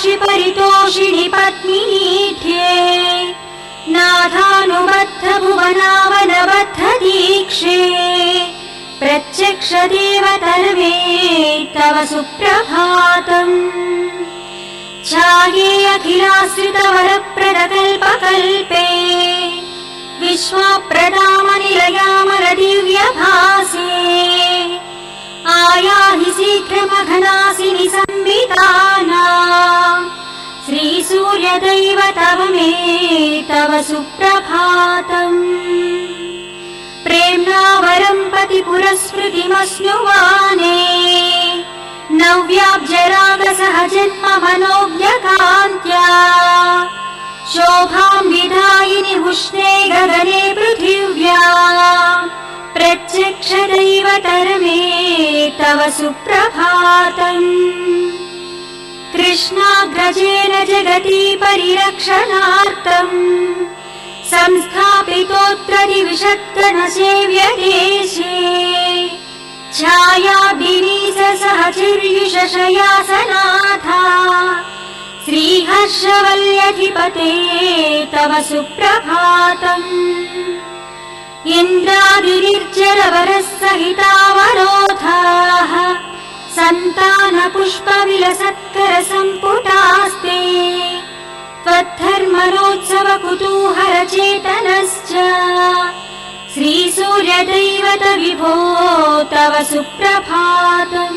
कामाक्षि परितोषिणि पद्मिनीढ्ये नाथानुबद्ध भुवनावनबद्ध दीक्षे प्रत्यक्ष देवतर्वे तव सुप्रभातम् ఛాయే అఖిలాశ్రిత వరప్రదకల్పకల్పే విశ్వప్రదామనిలయామల దివ్య భాసే ఆయాహి శీఘ్రమఘనాసిని సంవితానా శ్రీ సూర్యదైవ తవ మే తవ సుప్రభాతం ప్రేమ్నా వరం పతి పురస్మృతిమస్నువానే నవ్యాబ్జరాగ సహజన్మ మనోజ్ఞకాంత్యా శోభాం విధాయిని ఉష్ణే గగనే పృథివ్యా ప్రత్యక్ష దైవతరమే తవ సుప్రభాతం కృష్ణాగ్రజేన జగతి పరిరక్షణార్థం సంస్థాపితోత్ర దివిషత్కన సేవ్య దేశే ఛాయాభినీస సహచర్యుషయాసనాథా శ్రీహర్షవల్యధిపతే తవ సుప్రభాతం ఇంద్రాదిర్జరవరసహితావరోధాః సంతాన పుష్ప విలసత్కర సంపుటాస్తే త్వద్ధర్మనోత్సవ కుతూహల చేతనశ్చ శ్రీ సూర్యదైవత విభో తవ సుప్రభాతం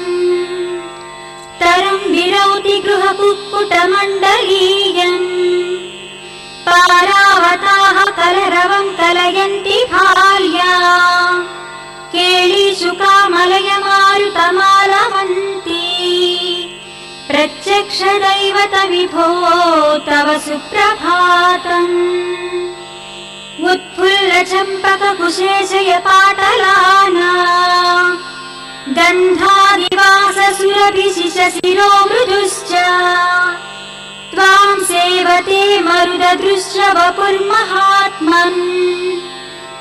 తరం విరౌతి గృహ కుక్కుట మండలీయం పారావతాః కలరవం కలయంతి భాల్యా కేళీషు కామలయ మారుతమాలవంతి ప్రత్యక్ష దైవత విభో తవ సుప్రభాతం ఉత్ఫుల్ల చంపక కుశేషయ పాటలానా గంధాదివాస సురభిశిష శిరో మృదుశ్చ త్వాం సేవతే మరుదదృశ్య వపుర్మహాత్మన్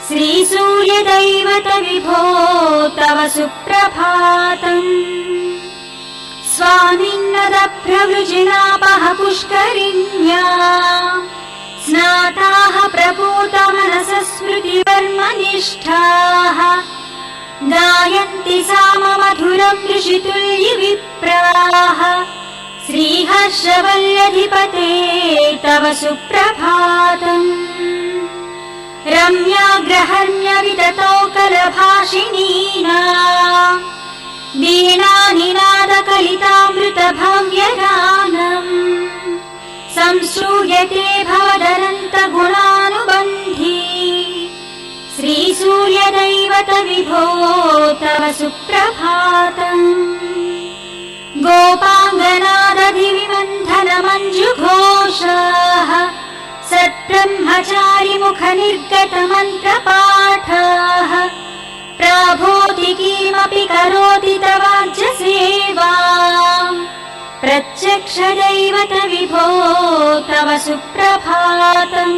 శ్రీ సూర్యదైవత విభో తవ సుప్రభాతం స్వామిన్నద ప్రవృజినాపహ పుష్కరిణ్యా స్నాతాః ప్రపూత మనస స్మృతివర్మనిష్ఠాః గాయంతి సామమధురం ఋషితుల్య విప్రాః శ్రీహర్షవల్యధిపతే తవ సుప్రభాతం రమ్యాగ్రహణ్య వితతోకలభాషిణీనా వీణానినాద కలితామృత భవ్యగానం సంశ్రూయతే భవదనంత గుణానుబంధీ శ్రీ సూర్యదైవత విభో తవ సుప్రభాతం గోపాంగనాదధి విమంధన మంజుఘోషాః సత్బ్రహ్మచారి ముఖ నిర్గత మంత్ర పాఠాః ప్రాభోతి కిమపి కరోతి తవాజ్య సేవాం ప్రత్యక్ష దైవత విభో తవ సుప్రభాతం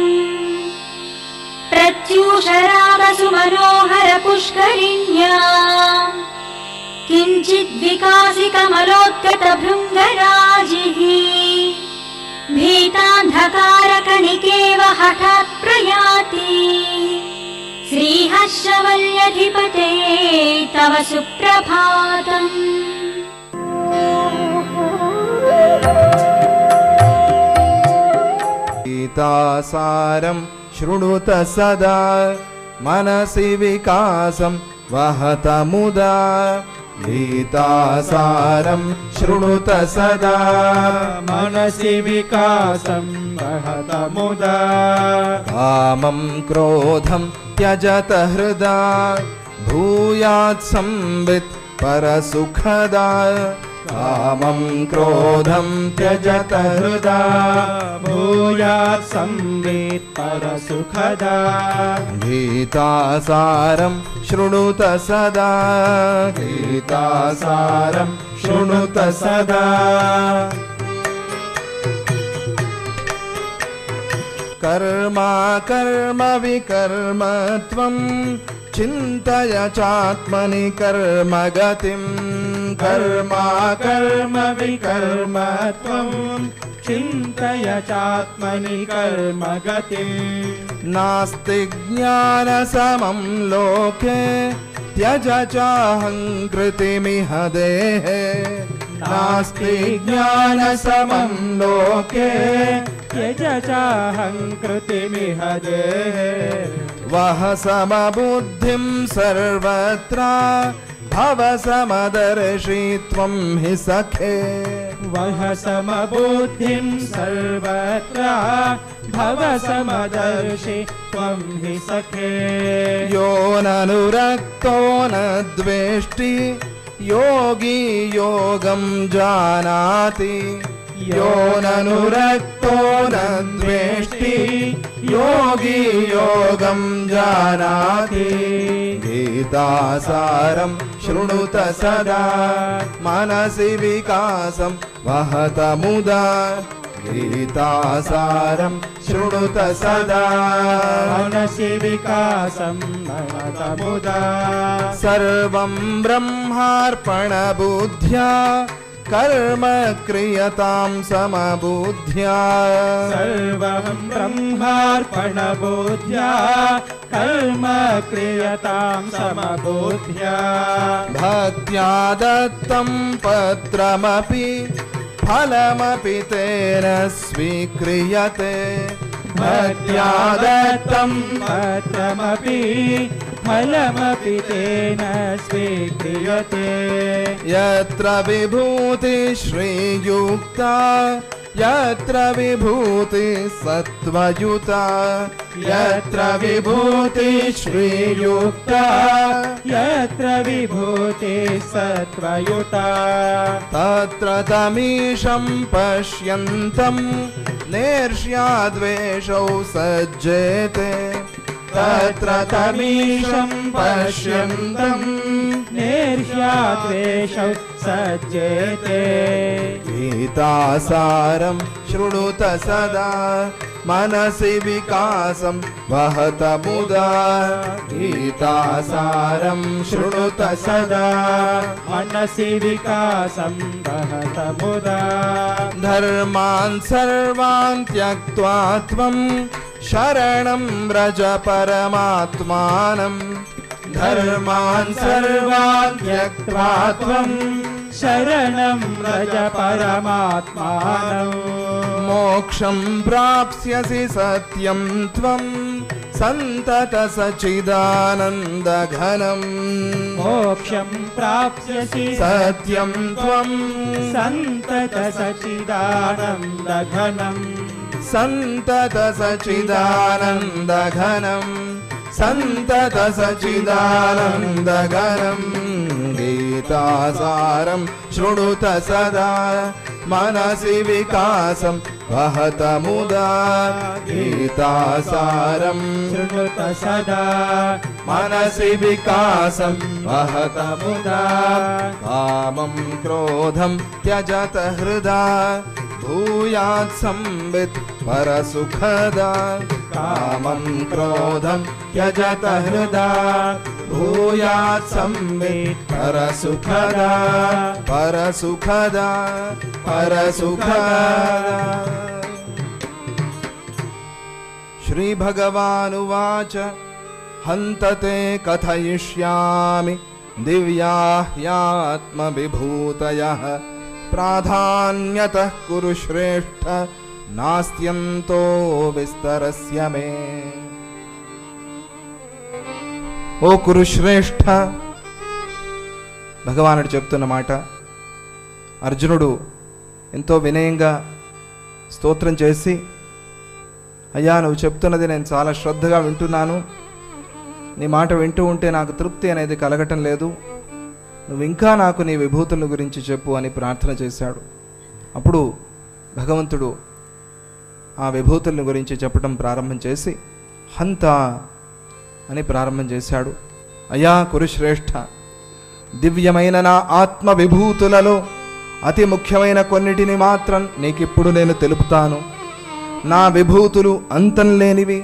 ప్రత్యూషరాగసు మనోహర పుష్కరిణ్యా కించిద్ వికాసి కమలోత్కట భృంగరాజిః భీతాంధకార కణికేవ హఠాత్ ప్రయాతి శ్రీహర్షవల్యధిపతే తవ సుప్రభాతం గీతాసారం శృణుత సదా మనసి వికాసం వహత ముదా గీతాసారం శృణుత సదా మనసి వికాసం వహత ముదా కామం క్రోధం త్యజత హృదా భూయాత్ సంవిత్ పరసుఖదా కామం క్రోధం త్యజత హృదా భూయాత్ సంవిత్ పరసుఖదా గీతాసారం శృణుత సదా గీతాసారం శృణుత సదా కర్మా కర్మ వికర్మత్వం చింతయ చాత్మని కర్మగతిం कर्मा कर्म विकर्मत्वं चिन्तय चात्मनि कर्म गतिम् नास्ति ज्ञानसमं लोके त्यज चाहङ्कृतिमिह देहे नास्ति ज्ञानसमं लोके त्यज चाहङ्कृतिमिह देहे वह समबुद्धिं सर्वत्र भव समदर्शी त्वं हि सखे वह समबुद्धिं सर्वत्र भव समदर्शी त्वं हि सखे यो ननुरक्तो न द्वेष्टि योगी योगं जानाति यो ननुरक्तो न द्वेष्टि योगी योगं जानाति गीतासारं शृणुत सदा मनसि विकासं वहत मुदा गीतासारं शृणुत सदा मनसि विकासं वहत मुदा सर्वं ब्रह्मार्पणबुद्ध्या कर्म क्रियतां समबुद्ध्या सर्वं ब्रह्मार्पणबुद्ध्या कर्म क्रियतां समबुद्ध्या भक्त्या दत्तं पत्रमपि फलमपि तेन स्वीक्रियते भक्त्या दत्तं पत्रमपि फलमपि तेन स्वीक्रियते यत्र विभूति श्रीयुक्ता यत्र विभूति सत्त्वयुता यत्र विभूति श्रीयुक्ता यत्र विभूति सत्त्वयुता तत्र तमीशं पश्यन्तं नेर्ष्याद्वेषौ सज्जेते तत्र तमीशं पश्यन्तं नेर्ष्याद्वेषौ सज्जेते गीतासारं शृणुत सदा मनसि विकासं वहत मुदा गीतासारं शृणुत सदा मनसि विकासं वहत मुदा धर्मान् सर्वान् त्यक्त्वा त्वं शरणं व्रज परमात्मानं धर्मान् सर्वान् त्यक्त्वा त्वं शरणं व्रज परमात्मानं मोक्षं प्राप्स्यसि सत्यं त्वं सन्तत सच्चिदानन्दघनं मोक्षं प्राप्स्यसि सत्यं त्वं सन्तत सच्चिदानन्दघनं सन्तत सच्चिदानन्दघनं सन्तत सच्चिदानन्दघनं गीतासारं शृणुत सदा मनसि विकासं वहत मुदा गीतासारं शृणुत सदा मनसि विकासं वहत मुदा कामं क्रोधं त्यजत हृदा भूयात् संवित् परसुखदा कामं क्रोधं त्यजत हृदा भूयात् संवित् परसुखदा परसुखदा परसुखदा श्रीभगवानुवाच हन्तते कथयिष्यामि दिव्या ह्यात्मविभूतयः प्राधान्यतः कुरु श्रेष्ठ नास्त्यन्तो विस्तरस्य मे ఓ కురుశ్రేష్ఠ భగవానుడు చెప్తున్న మాట అర్జునుడు ఎంతో వినయంగా స్తోత్రం చేసి అయ్యా నువ్వు చెప్తున్నది నేను చాలా శ్రద్ధగా వింటున్నాను నీ మాట వింటూ ఉంటే నాకు తృప్తి అనేది కలగటం లేదు నువ్వు ఇంకా నాకు నీ విభూతుల గురించి చెప్పు అని ప్రార్థన చేశాడు అప్పుడు భగవంతుడు ఆ విభూతుల గురించి చెప్పడం ప్రారంభం చేసి హంత అని ప్రారంభం చేశాడు అయ్యా కురుశ్రేష్ఠ దివ్యమైన నా ఆత్మ విభూతులలో అతి ముఖ్యమైన కొన్నిటిని మాత్రం నీకిప్పుడు నేను తెలుపుతాను నా విభూతులు అంతం లేనివి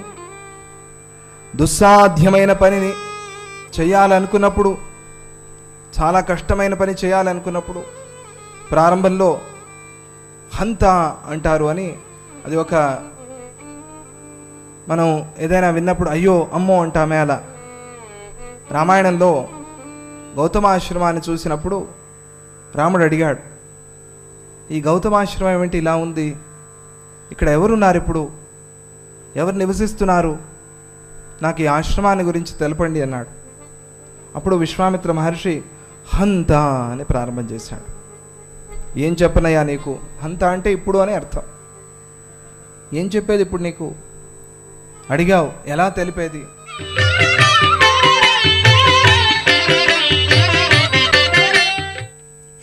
దుస్సాధ్యమైన పనిని చేయాలనుకున్నప్పుడు చాలా కష్టమైన పని చేయాలనుకున్నప్పుడు ప్రారంభంలో హంత అంటారు అని, అది ఒక మనం ఏదైనా విన్నప్పుడు అయ్యో అమ్మో అంటామే అలా. రామాయణంలో గౌతమాశ్రమాన్ని చూసినప్పుడు రాముడు అడిగాడు, ఈ గౌతమాశ్రమం ఏమిటి ఇలా ఉంది, ఇక్కడ ఎవరున్నారు, ఇప్పుడు ఎవరు నివసిస్తున్నారు, నాకు ఈ ఆశ్రమాన్ని గురించి తెలపండి అన్నాడు. అప్పుడు విశ్వామిత్ర మహర్షి హంత అని ప్రారంభం చేశాడు. ఏం చెప్పనయ్యా నీకు, హంత అంటే ఇప్పుడు అని అర్థం. ఏం చెప్పేది ఇప్పుడు నీకు, అడిగావు ఎలా తెలిపేది?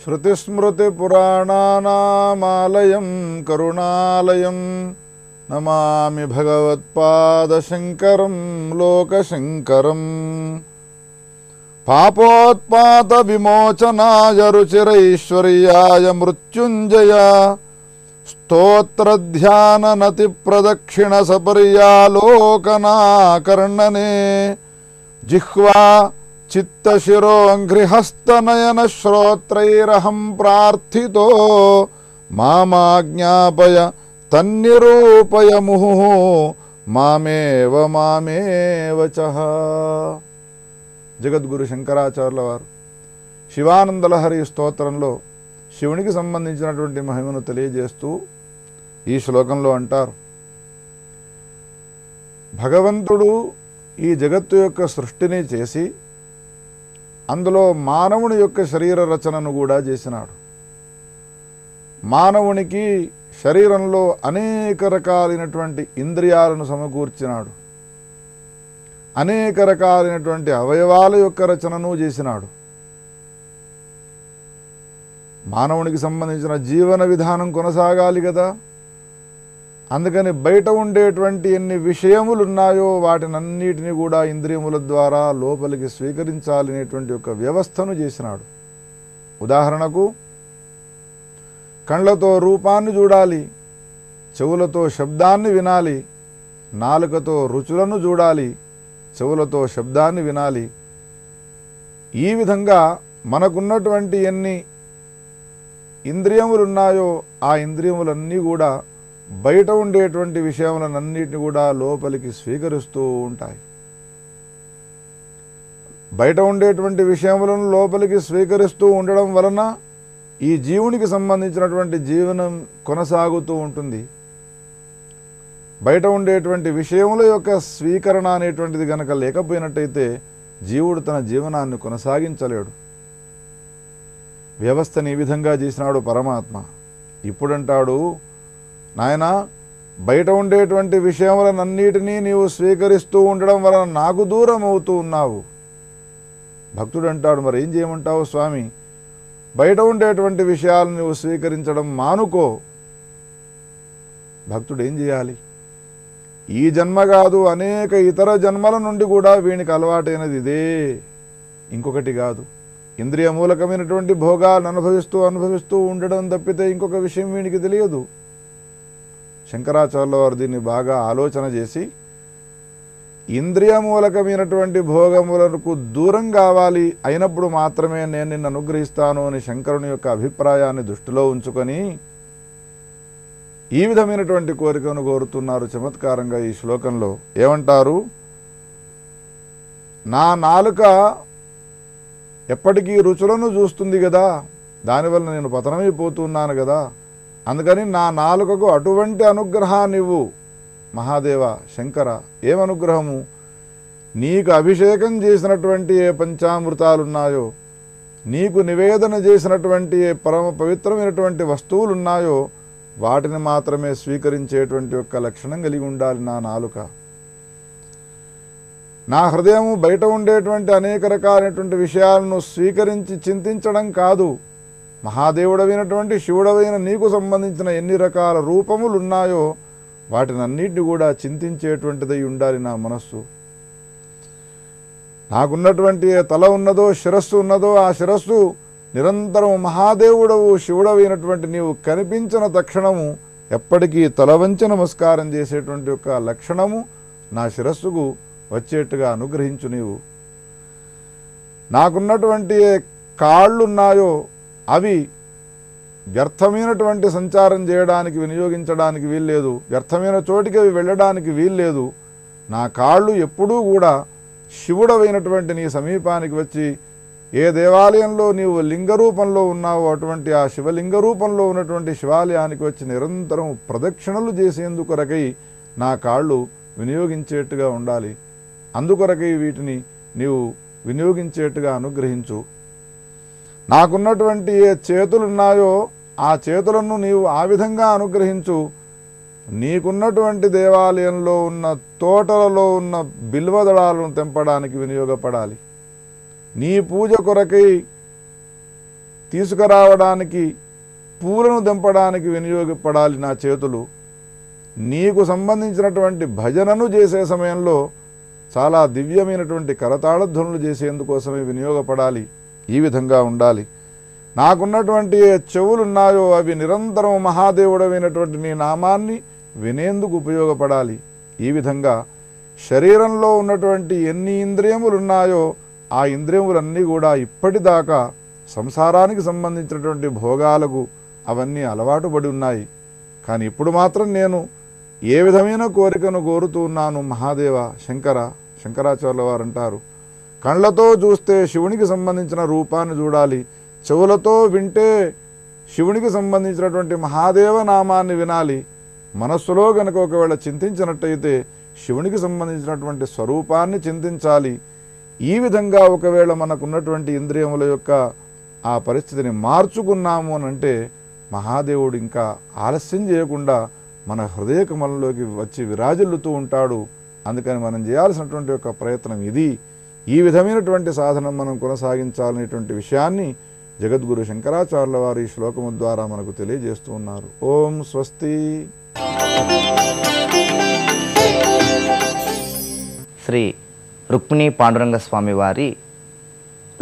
శృతిస్మృతి పురాణానామాలయం కరుణాలయం నమామి భగవత్పాదశంకరం లోకశంకరం. పాపోత్పాత విమోచనాయ రుచిరైశ్వర్యాయ మృత్యుంజయ స్తోత్రధ్యాననతి ప్రదక్షిణ సపర్యాలోకనాకర్ణనే జిహ్వా చిత్తశిరోంఘ్రిహస్తనయన శ్రోత్రైరహం ప్రార్థితో మామాజ్ఞాపయ తన్నిరూపయ ముహు మామేవ చః. జగద్గురు శంకరాచార్యుల వారు శివానందలహరి స్తోత్రంలో శివునికి సంబంధించినటువంటి మహిమను తెలియజేస్తూ ఈ శ్లోకంలో అంటారు, భగవంతుడు ఈ జగత్తు యొక్క సృష్టిని చేసి అందులో మానవుని యొక్క శరీర రచనను కూడా చేసినాడు. మానవునికి శరీరంలో అనేక రకాలైనటువంటి ఇంద్రియాలను సమకూర్చినాడు, అనేక రకాలైనటువంటి అవయవాల యొక్క రచనను చేసినాడు. మానవునికి సంబంధించిన జీవన విధానం కొనసాగాలి కదా, అందుకని బయట ఉండేటువంటి ఎన్ని విషయములు ఉన్నాయో వాటినన్నిటిని కూడా ఇంద్రియముల ద్వారా లోపలికి స్వీకరించాలనేటువంటి ఒక వ్యవస్థను చేసినాడు. ఉదాహరణకు కళ్ళతో రూపాన్ని చూడాలి, చెవులతో శబ్దాన్ని వినాలి, నాలుకతో రుచులను చూడాలి, చెవులతో శబ్దాన్ని వినాలి. ఈ విధంగా మనకున్నటువంటి ఎన్ని ఇంద్రియములున్నాయో ఆ ఇంద్రియములన్నీ కూడా బయట ఉండేటువంటి విషయములన్నిటిని కూడా లోపలికి స్వీకరిస్తూ ఉంటాయి. బయట ఉండేటువంటి విషయములను లోపలికి స్వీకరిస్తూ ఉండడం వలన ఈ జీవునికి సంబంధించినటువంటి జీవనం కొనసాగుతూ ఉంటుంది. బయట ఉండేటువంటి విషయముల యొక్క స్వీకరణ అనేటువంటిది గనక లేకపోయినట్టయితే జీవుడు తన జీవనాన్ని కొనసాగించలేడు. వ్యవస్థని ఈ విధంగా చేసినాడు పరమాత్మ. ఇప్పుడంటాడు, నాయనా బయట ఉండేటువంటి విషయములనన్నిటినీ నీవు స్వీకరిస్తూ ఉండడం వలన నాకు దూరం అవుతూ ఉన్నావు. భక్తుడు అంటాడు, మరి ఏం చేయమంటావు స్వామి, బయట ఉండేటువంటి విషయాలను నువ్వు స్వీకరించడం మానుకో. భక్తుడు ఏం చేయాలి? ఈ జన్మ కాదు, అనేక ఇతర జన్మల నుండి కూడా వీనికి అలవాటైనది ఇదే, ఇంకొకటి కాదు. ఇంద్రియ మూలకమైనటువంటి భోగాలను అనుభవిస్తూ ఉండడం తప్పితే ఇంకొక విషయం వీనికి తెలియదు. శంకరాచార్యుల వారు దీన్ని బాగా ఆలోచన చేసి ఇంద్రియ మూలకమైనటువంటి భోగములకు దూరం కావాలి, అయినప్పుడు మాత్రమే నేను నిన్ను అనుగ్రహిస్తాను అని శంకరుని యొక్క అభిప్రాయాన్ని దృష్టిలో ఉంచుకొని ఈ విధమైనటువంటి కోరికను కోరుతున్నారు. చమత్కారంగా ఈ శ్లోకంలో ఏమంటారు, నా నాలుక ఎప్పటికీ రుచులను చూస్తుంది కదా, దానివల్ల నేను పతనమైపోతున్నాను కదా, అందుకని నా నాలుకకు అటువంటి అనుగ్రహాన్ని ఇవ్వు మహాదేవ శంకర. ఏమనుగ్రహము? నీకు అభిషేకం చేసినటువంటి ఏ పంచామృతాలున్నాయో, నీకు నివేదన చేసినటువంటి ఏ పరమ పవిత్రమైనటువంటి వస్తువులున్నాయో వాటిని మాత్రమే స్వీకరించేటువంటి యొక్క లక్షణం కలిగి ఉండాలి నా నాలుక. నా హృదయము బయట ఉండేటువంటి అనేక రకాలైనటువంటి విషయాలను స్వీకరించి చింతించడం కాదు, మహాదేవుడమైనటువంటి శివుడవైన నీకు సంబంధించిన ఎన్ని రకాల రూపములు ఉన్నాయో వాటినన్నిటిని కూడా చింతించేటువంటిదై ఉండాలి నా మనస్సు. నాకున్నటువంటి ఏ తల ఉన్నదో శిరస్సు ఉన్నదో ఆ శిరస్సు నిరంతరం మహాదేవుడవు శివుడవైనటువంటి నీవు కనిపించిన తక్షణము ఎప్పటికీ తలవంచి నమస్కారం చేసేటువంటి యొక్క లక్షణము నా శిరస్సుకు వచ్చేట్టుగా అనుగ్రహించు నీవు. నాకున్నటువంటి కాళ్ళున్నాయో అవి వ్యర్థమైనటువంటి సంచారం చేయడానికి వినియోగించడానికి వీల్లేదు, వ్యర్థమైన చోటికి అవి వెళ్ళడానికి వీల్లేదు. నా కాళ్ళు ఎప్పుడూ కూడా శివుడవైనటువంటి నీ సమీపానికి వచ్చి, ఏ దేవాలయంలో నీవు లింగ రూపంలో ఉన్నావో అటువంటి ఆ శివలింగ రూపంలో ఉన్నటువంటి శివాలయానికి వచ్చి నిరంతరం ప్రదక్షిణలు చేసేందుకొరకై నా కాళ్ళు వినియోగించేట్టుగా ఉండాలి. అందుకొరకై వీటిని నీవు వినియోగించేట్టుగా అనుగ్రహించు. నాకున్నటువంటి ఏ చేతులున్నాయో ఆ చేతులను నీవు ఆ విధంగా అనుగ్రహించు. నీకున్నటువంటి దేవాలయంలో ఉన్న తోటలలో ఉన్న బిల్వదళాలను తెంపడానికి వినియోగపడాలి. నీ పూజ కొరకై తీసుకురావడానికి పూలను తెంపడానికి వినియోగపడాలి నా చేతులు. నీకు సంబంధించినటువంటి భజనను చేసే సమయంలో చాలా దివ్యమైనటువంటి కరతాళధ్వనులు చేసేందుకోసమే వినియోగపడాలి. ఈ విధంగా ఉండాలి. నాకున్నటువంటి ఏ చెవులున్నాయో అవి నిరంతరం మహాదేవుడమైనటువంటి నీ నామాన్ని వినేందుకు ఉపయోగపడాలి. ఈ విధంగా శరీరంలో ఉన్నటువంటి ఎన్ని ఇంద్రియములున్నాయో ఆ ఇంద్రియములన్నీ కూడా ఇప్పటిదాకా సంసారానికి సంబంధించినటువంటి భోగాలకు అవన్నీ అలవాటు పడి ఉన్నాయి. కానీ ఇప్పుడు మాత్రం నేను ఏ విధమైన కోరికను కోరుతూ ఉన్నాను మహాదేవ శంకర. శంకరాచార్యుల వారు అంటారు, కళ్ళతో చూస్తే శివునికి సంబంధించిన రూపాన్ని చూడాలి, చెవులతో వింటే శివునికి సంబంధించినటువంటి మహాదేవ నామాన్ని వినాలి, మనస్సులో గనక ఒకవేళ చింతించినట్టయితే శివునికి సంబంధించినటువంటి స్వరూపాన్ని చింతించాలి. ఈ విధంగా ఒకవేళ మనకున్నటువంటి ఇంద్రియముల యొక్క ఆ పరిస్థితిని మార్చుకున్నాము అని అంటే మహాదేవుడు ఇంకా ఆలస్యం చేయకుండా మన హృదయ కమలంలోకి వచ్చి విరాజిల్లుతూ ఉంటాడు. అందుకని మనం చేయాల్సినటువంటి ఒక ప్రయత్నం ఇది. ఈ విధమైనటువంటి సాధనం మనం కొనసాగించాలనేటువంటి విషయాన్ని జగద్గురు శంకరాచార్యుల వారు ఈ శ్లోకము ద్వారా మనకు తెలియజేస్తూ ఉన్నారు. ఓం స్వస్తి. శ్రీ రుక్మిణీ పాండురంగ స్వామి వారి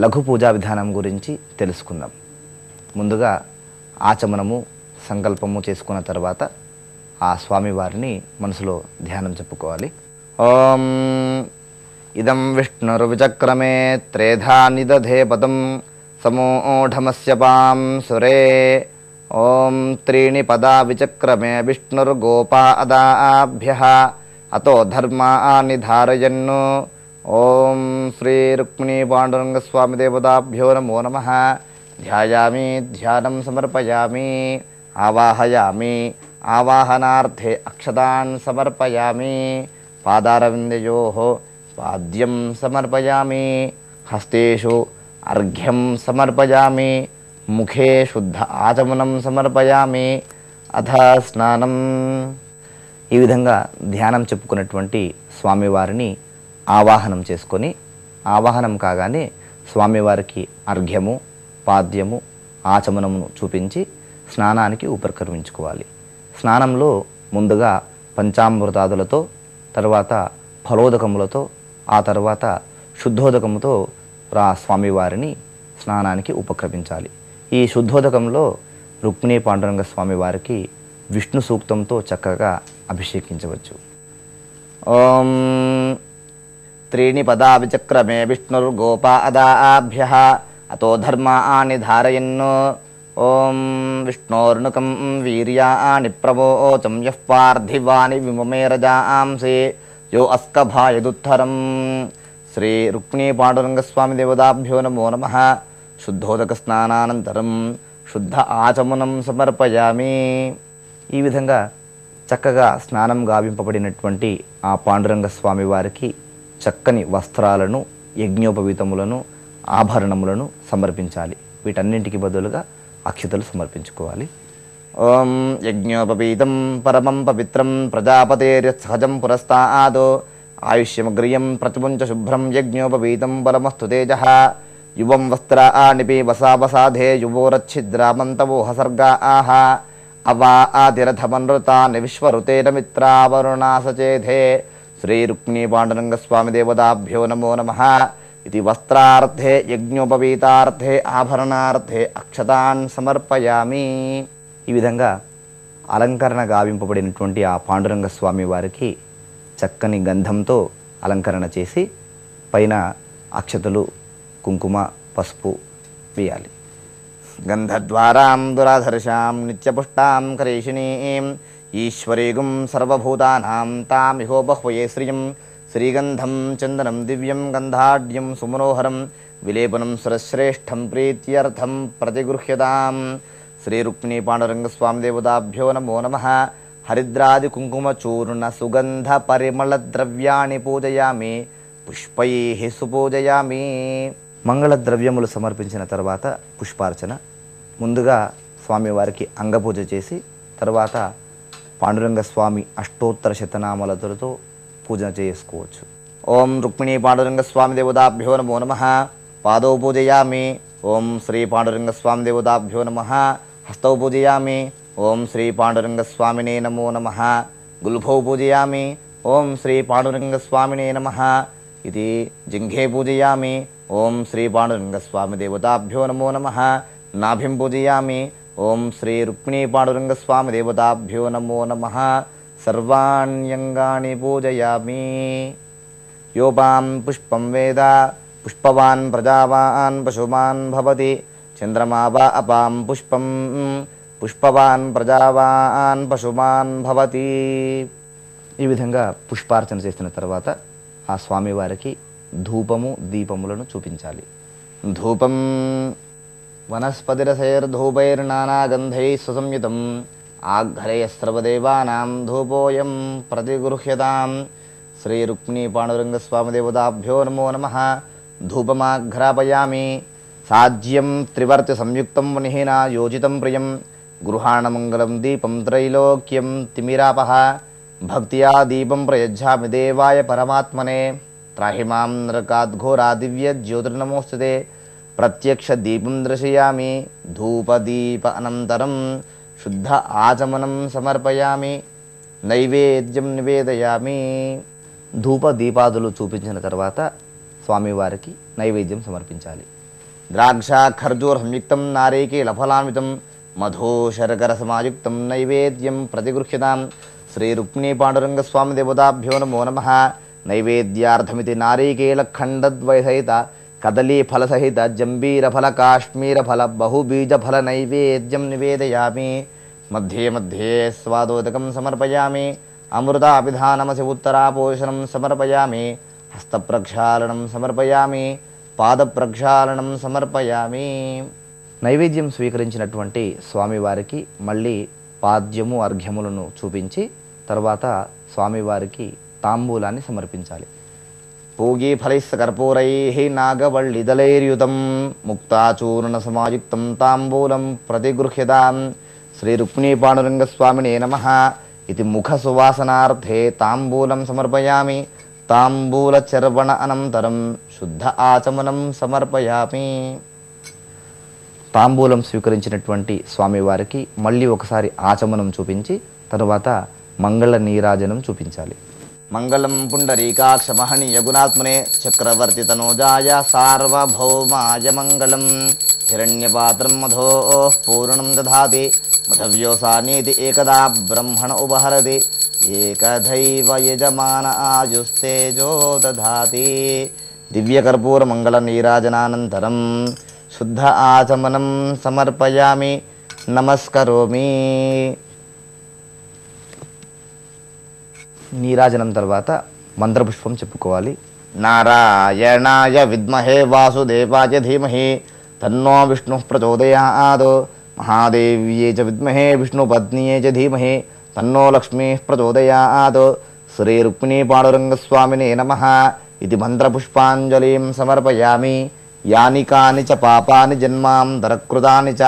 లఘు పూజా విధానం గురించి తెలుసుకుందాం. ముందుగా ఆచమనము సంకల్పము చేసుకున్న తర్వాత ఆ స్వామివారిని మనసులో ధ్యానం చెప్పుకోవాలి. ఓం ఇదం విష్ణుర్విచక్రమే త్రేధా నిదధే పదం సమూఢమస్య పాం సురే. ఓం త్రీణి పదా విచక్రమే విష్ణుర్గోపాదాభ్యః అతో ధర్మాని ధారయన్ను. ఓం శ్రీ రుక్మిణీ పాండురంగ స్వామి దేవతాభ్యో నమో నమః. ధ్యాయామి ధ్యానం సమర్పయామి ఆవాహయామి ఆవాహనార్థే అక్షతాన్ సమర్పయామి. పాదారవిందయోః పాద్యం సమర్పయామి. హస్తేషు అర్ఘ్యం సమర్పయామి. ముఖే శుద్ధ ఆచమనం సమర్పయామి. అథ స్నానం. ఈ విధంగా ధ్యానం చెప్పుకున్నటువంటి స్వామివారిని ఆవాహనం చేసుకొని, ఆవాహనం కాగానే స్వామివారికి అర్ఘ్యము పాద్యము ఆచమనమును చూపించి స్నానానికి ఉపక్రమించుకోవాలి. స్నానంలో ముందుగా పంచామృతాదులతో, తర్వాత ఫలోదకములతో, ఆ తర్వాత శుద్ధోదకముతో స్వామివారిని స్నానానికి ఉపక్రమించాలి. ఈ శుద్ధోదకంలో రుక్మిణీ పాండురంగ స్వామివారికి విష్ణు సూక్తంతో చక్కగా అభిషేకించవచ్చు. ఓం త్రీణి పదా విచక్రమే విష్ణుర్గోపాదాభ్యః అతో ధర్మాని ధారయన్ను. ఓం విష్ణోర్నుకం వీర్యాని ప్రవోచం యః పార్థివాని విమమేరజాంసి యో అస్కభాయదుత్తరం. శ్రీ రుక్మిణీ పాండురంగ స్వామి దేవతాభ్యో నమో నమః. శుద్ధోదక స్నానానంతరం శుద్ధ ఆచమనం సమర్పయామి. ఈ విధంగా చక్కగా స్నానం గావింపబడినటువంటి ఆ పాండురంగ స్వామి వారికి చక్కని వస్త్రాలను, యజ్ఞోపవీతములను, ఆభరణములను సమర్పించాలి. వీటన్నింటికి బదులుగా అక్షతలు సమర్పించుకోవాలి. ఓం యజ్ఞోపవీతం పరమం పవిత్రం ప్రజాపతేర్యసహజం పురస్తాదో ఆయుష్యమగ్రియం ప్రతిముంచ శుభ్రం యజ్ఞోపవీతం బలమస్తు తేజః. యువం వస్త్రాణి వసావసాధే యువోరచ్ఛిద్రామంతవోహసర్గాః అవా ఆతిరథమనృతాని విశ్వరుతేన మిత్రావరుణా సచేధే. శ్రీ రుక్మిణీ పాండురంగ స్వామి దేవతాభ్యో నమో నమః. ఇది వస్త్రార్థే యజ్ఞోపవీతార్థే ఆభరణార్థే అక్షతాన్ సమర్పయామి. ఈ విధంగా అలంకరణ గావింపబడినటువంటి ఆ పాండురంగ స్వామి వారికి చక్కని గంధంతో అలంకరణ చేసి పైన అక్షతలు, కుంకుమ, పసుపు వేయాలి. గంధద్వారాం దురాధర్షాం నిత్యపుష్టాం కరేషిణీం ఈశ్వరీగుం సర్వభూతానాం తామిహోబహ్వయే శ్రియం శ్రీగంధం చందనం దివ్యం గంధాఢ్యం సుమనోహరం విలేపనం సురశ్రేష్టం ప్రీత్యర్థం ప్రతిగృహ్యతాం. శ్రీ రుక్మిణీ పాండురంగస్వామి దేవతాభ్యో నమో నమః. హరిద్రాది కుంకుమచూర్ణ సుగంధ పరిమళ ద్రవ్యాన్ని పూజయామి, పుష్పైః సుపూజయామి. మంగళ ద్రవ్యములు సమర్పించిన తర్వాత పుష్పార్చన. ముందుగా స్వామివారికి అంగపూజ చేసి తర్వాత పాండురంగ స్వామి అష్టోత్తర శతనామలతో పూజన చేసుకోవచ్చు. ఓం రుక్మిణీ పాండురంగ స్వామి దేవతాభ్యో నమో నమః. పాదౌ పూజయామి. ఓం శ్రీ పాండురంగ స్వామి దేవతాభ్యో నమః. హస్తౌ పూజయామి. ఓం శ్రీ పాండురంగ స్వామినే నమో నమః. గుల్ఫౌ పూజయామి. ఓం శ్రీ పాండురంగ స్వామినే నమః. ఇది జింఘే పూజయామి. ఓం శ్రీ పాండురంగ స్వామి దేవతాభ్యో నమో నమః. నాభిం పూజయామి. ఓం శ్రీ రుక్మిణీ పాండురంగ స్వామి దేవతాభ్యో నమో నమః. సర్వాణ్యంగాని పూజయామి. యోపాం పుష్పం వేద పుష్పవాన్ ప్రజావాన్ పశుమాన్ భవతి. చంద్రమా వా అపాం పుష్పం పుష్పవాన్ ప్రజావాన్ పశుమాన్ భవతి. ఈ విధంగా పుష్పార్చన చేసిన తర్వాత ఆ స్వామివారికి ధూపము దీపములను చూపించాలి. ధూపం వనస్పతిరసైర్ధూపైర్నానాగంధైః సుసంయుతం ఆఘ్రయస్రవదేవానాం ధూపోయం ప్రతిగృహ్యతాం. శ్రీ రుక్మిణీ పాండురంగ స్వామి దేవతాభ్యో నమో నమః. ధూపమాఘ్రాపయామి. సాజ్యం త్రివర్తి సంయుక్తం వనిహిన యోజితం ప్రియం గృహాణమంగళం దీపం త్రైలోక్యం తిమిరాపః. భక్త్యా దీపం ప్రయజ్జామి దేవాయ పరమాత్మనే. త్రాహి మాం నరకాద్ఘోరా దివ్య జ్యోతిర్నమోస్తుతే. ప్రత్యక్ష దీపం దర్శయామి. ధూపదీప అనంతరం శుద్ధ ఆచమనం సమర్పయామి. నైవేద్యం నివేదయామి. ధూప దీపాదులు చూపించిన తర్వాత స్వామివారికి నైవేద్యం సమర్పించాలి. ద్రాక్ష ఖర్జూర సంయుక్తం నారీకేల ఫలాన్వితం మధు శర్కర సమాయుక్తం నైవేద్యం ప్రతిగృహ్యతాం. శ్రీ రుక్మిణీ పాండురంగ స్వామి దేవతాభ్యో నమో నమః. నైవేద్యార్థమితి నారీకేల ఖండద్వయసహిత కదలీ ఫల సహిత జంబీర ఫల కాశ్మీర ఫల బహుబీజ ఫల నైవేద్యం నివేదయామి. మధ్యే మధ్యే స్వాదోదకం సమర్పయామి. అమృతాభిధానమసి ఉత్తరాపోషణం సమర్పయామి. హస్తప్రక్షాళనం సమర్పయామి. పాదప్రక్షాళనం సమర్పయామి. నైవేద్యం స్వీకరించినటువంటి స్వామివారికి మళ్ళీ పాద్యము అర్ఘ్యములను చూపించి తర్వాత స్వామివారికి తాంబూలాన్ని సమర్పించాలి. పూగీ ఫలైః కర్పూరైః నాగవల్లిదళైర్యుతం ముక్తాచూర్ణ సమాయుక్తం తాంబూలం ప్రతిగృహ్యతాం. శ్రీ రుక్మిణీ పాండురంగ స్వామినే నమః. ఇది ముఖ సువాసనార్థే తాంబూలం సమర్పయామి. తాంబూల చర్వణ అనంతరం శుద్ధ ఆచమనం సమర్పయామి. తాంబూలం స్వీకరించినటువంటి స్వామివారికి మళ్ళీ ఒకసారి ఆచమనం చూపించి తరువాత మంగళ నీరాజనం చూపించాలి. మంగళం పుండరీకాక్ష మహనీయ గుణాత్మనే చక్రవర్తి తనోజాయ సార్వభౌమాయ మంగళం. హిరణ్యపాత్రం మధో పూర్ణం దధాతి మధవ్యోసానీతి ఏకదా బ్రహ్మణ ఉపహరతి ఏకదైవ యజమాన ఆయుస్తేజో దధాతి. దివ్యకర్పూర మంగళ నీరాజనానంతరం శుద్ధ ఆచమనం సమర్పయామి. నమస్కరోమి. నీరాజనం తర్వాత మంత్రపుష్పం చెప్పుకోవాలి. నారాయణాయ విద్మహే వాసుదేవాయ ధీమహి తన్నో విష్ణు ప్రచోదయాత్. మహాదేవ్యే చ విద్మహే విష్ణుపత్న్యే చ ధీమహి తన్నో లక్ష్మీ ప్రచోదయాత్. శ్రీ రుక్మిణీ పాండురంగ స్వామినే నమః. ఇది మంత్రపుష్పాంజలిం సమర్పయామి. యాని కాని చ పాపాని జన్మాంతరకృతాని చ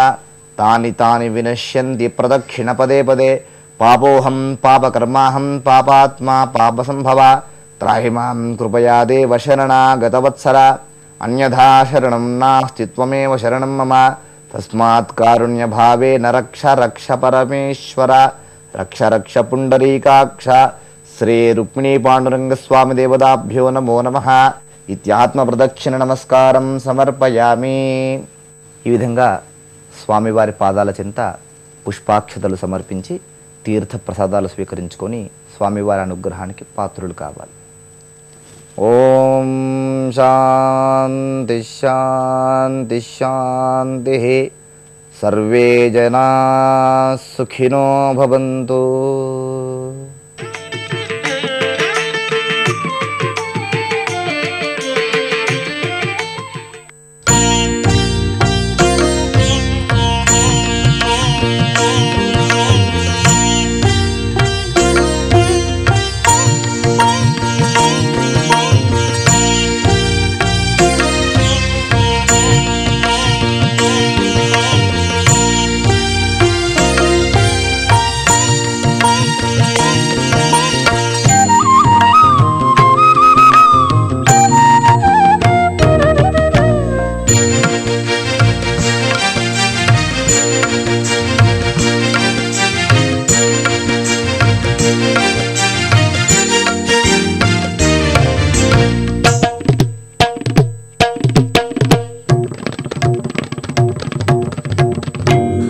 తాని తాని వినశ్యంతి ప్రదక్షిణ పదే పదే. పాపోహం పాపకర్మాహం పాపాత్మా పాపసంభవ. త్రాహి మాం కృపయా దేవ శరణాగతవత్సల. అన్యథా శరణం నాస్తి త్వమేవ శరణం మమ. తస్మాత్ కారుణ్యభావేన రక్ష రక్ష పరమేశ్వర. రక్ష రక్ష పుండరీకాక్ష. శ్రీ రుక్మిణీ పాండురంగ స్వామి దేవతాభ్యో నమో నమః. ఇత్యాత్మ ప్రదక్షిణ నమస్కారం సమర్పయామి. ఈ విధంగా స్వామివారి పాదాల చెంత పుష్పాక్షతలు సమర్పించి తీర్థ ప్రసాదాలు స్వీకరించుకొని స్వామివారి అనుగ్రహానికి పాత్రులు కావాలి. ఓం శాంతి శాంతి శాంతి. సర్వే జనా సుఖినో భవంతు.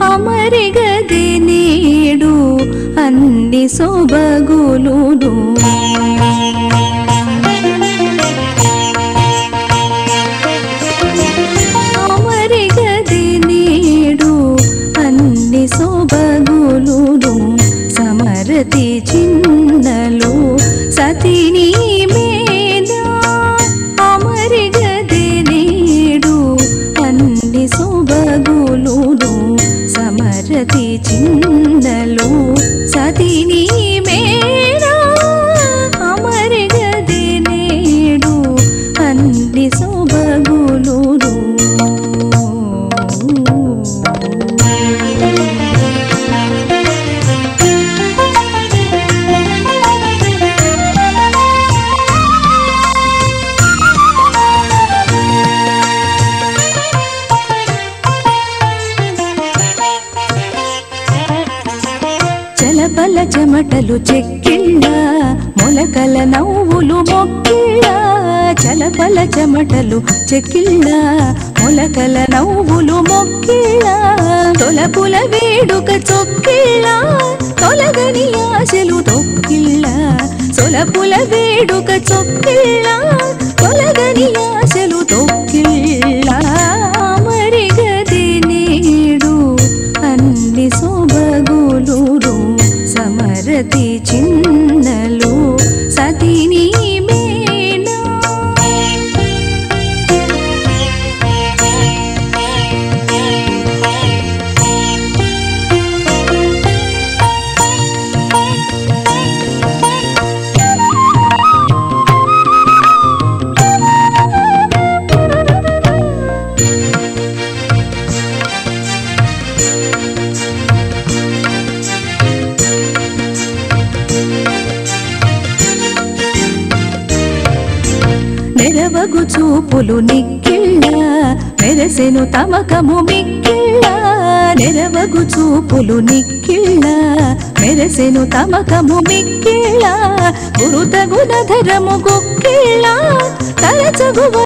అమరిగది నేడు అన్ని సొబగులును అమరిగది నేడు అన్ని సొబగులును సమరతి చిన్నలు సతిని మీద అమరిగది నేడు అన్ని సొబగులును సమరతి చిన్నలు సతిని మేడ అమరిగది నేడు అన్ని సొబగులును. చలపల చెమటలు చెక్కిళ్ళ మొలకల నవ్వులు మొక్కిళ్ళ చలపల చెమటలు చెక్కిళ్ళ మొలకల నవ్వులు మొక్కిళ్ళ తొలపుల వేడుక చొక్కిళ్ళ తొలగని ఆశలు తొక్కిళ్ళ సొలపుల వేడుక చొక్కిళ్ళ తొలగని ఆశలు తొక్కిళ్ళ అమరిగది నేడు అన్ని సొబగులును సమరతి చిన్నలు సతిని మేన నెరవగు చూపులు నిక్కిళ్ళ మెరసెను తమకము మిక్కిళ్ళ నెరవగు చూపులు నిక్కిళ్ళ మెరసెను తమకము మిక్కిళ్ళ గురుతగున ధరము గొక్కిళ్ళ తలచగు